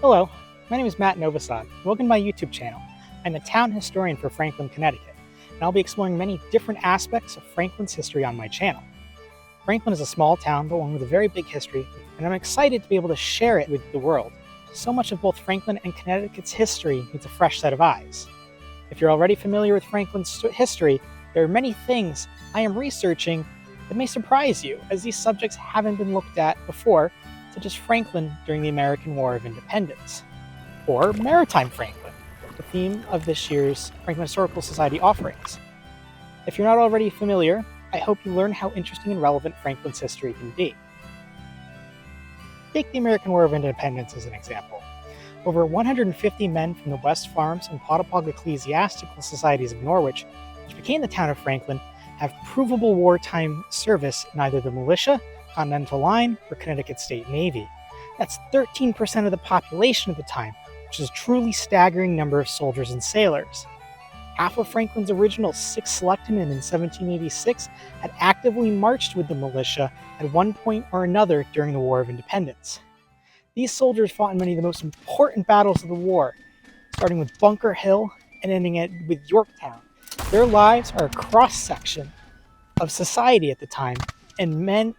Hello, my name is Matt Novosad. Welcome to my YouTube channel. I'm the town historian for Franklin, Connecticut, and I'll be exploring many different aspects of Franklin's history on my channel. Franklin is a small town, but one with a very big history, and I'm excited to be able to share it with the world. So much of both Franklin and Connecticut's history needs a fresh set of eyes. If you're already familiar with Franklin's history, there are many things I am researching that may surprise you, as these subjects haven't been looked at before, such as Franklin during the American War of Independence, or Maritime Franklin, the theme of this year's Franklin Historical Society offerings. If you're not already familiar, I hope you learn how interesting and relevant Franklin's history can be. Take the American War of Independence as an example. Over 150 men from the West Farms and Pottapog ecclesiastical societies of Norwich, which became the town of Franklin, have provable wartime service in either the militia, Continental Line, or Connecticut State Navy. That's 13% of the population at the time, which is a truly staggering number of soldiers and sailors. Half of Franklin's original 6 selectmen in 1786 had actively marched with the militia at one point or another during the War of Independence. These soldiers fought in many of the most important battles of the war, starting with Bunker Hill and ending it with Yorktown. Their lives are a cross-section of society at the time, and men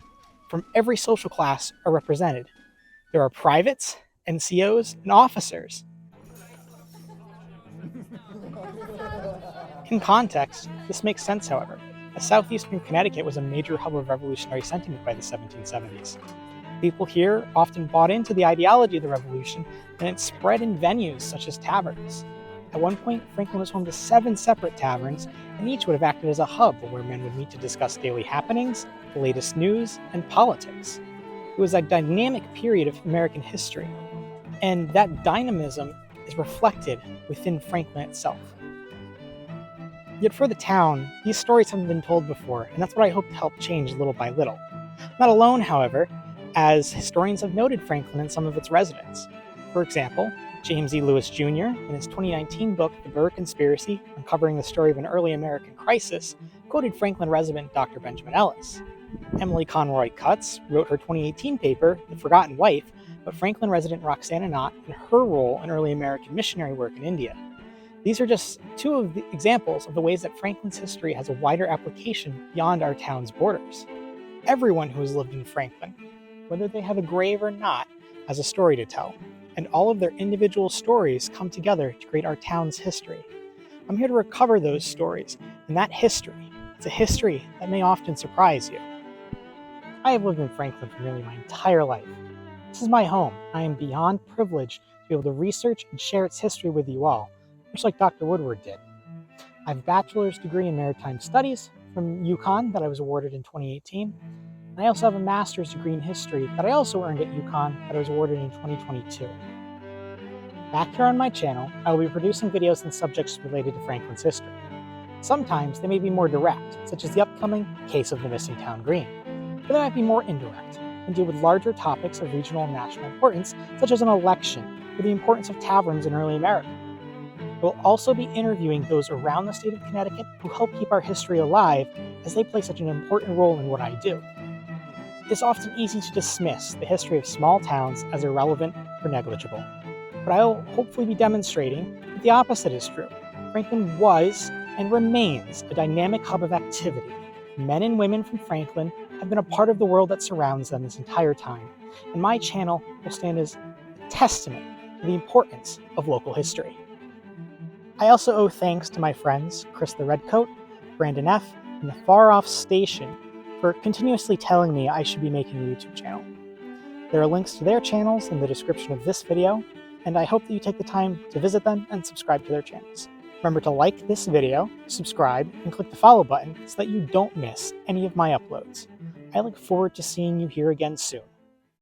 from every social class are represented. There are privates, NCOs, and officers. In context, this makes sense, however, as southeastern Connecticut was a major hub of revolutionary sentiment by the 1770s. People here often bought into the ideology of the revolution, and it spread in venues such as taverns. At one point, Franklin was home to 7 separate taverns, and each would have acted as a hub where men would meet to discuss daily happenings, the latest news, and politics. It was a dynamic period of American history, and that dynamism is reflected within Franklin itself. Yet for the town, these stories haven't been told before, and that's what I hope to help change little by little. Not alone, however, as historians have noted Franklin and some of its residents. For example, James E. Lewis Jr., in his 2019 book, The Burr Conspiracy, uncovering the story of an early American crisis, quoted Franklin resident Dr. Benjamin Ellis. Emily Conroy Cutts wrote her 2018 paper, The Forgotten Wife, about Franklin resident Roxana Knott and her role in early American missionary work in India. These are just 2 of the examples of the ways that Franklin's history has a wider application beyond our town's borders. Everyone who has lived in Franklin, whether they have a grave or not, has a story to tell, and all of their individual stories come together to create our town's history. I'm here to recover those stories, and that history, it's a history that may often surprise you. I have lived in Franklin for nearly my entire life. This is my home. I am beyond privileged to be able to research and share its history with you all, much like Dr. Woodward did. I have a bachelor's degree in maritime studies from UConn that I was awarded in 2018. And I also have a master's degree in history that I also earned at UConn that I was awarded in 2022. Back here on my channel, I will be producing videos on subjects related to Franklin's history. Sometimes they may be more direct, such as the upcoming Case of the Missing Town Green, but they might be more indirect and deal with larger topics of regional and national importance, such as an election or the importance of taverns in early America. We'll also be interviewing those around the state of Connecticut who help keep our history alive, as they play such an important role in what I do. It's often easy to dismiss the history of small towns as irrelevant or negligible, but I will hopefully be demonstrating that the opposite is true. Franklin was and remains a dynamic hub of activity. Men and women from Franklin have been a part of the world that surrounds them this entire time, and my channel will stand as a testament to the importance of local history. I also owe thanks to my friends Chris the Redcoat, Brandon F., and the Far Off Station for continuously telling me I should be making a YouTube channel. There are links to their channels in the description of this video, and I hope that you take the time to visit them and subscribe to their channels. Remember to like this video, subscribe, and click the follow button so that you don't miss any of my uploads. I look forward to seeing you here again soon.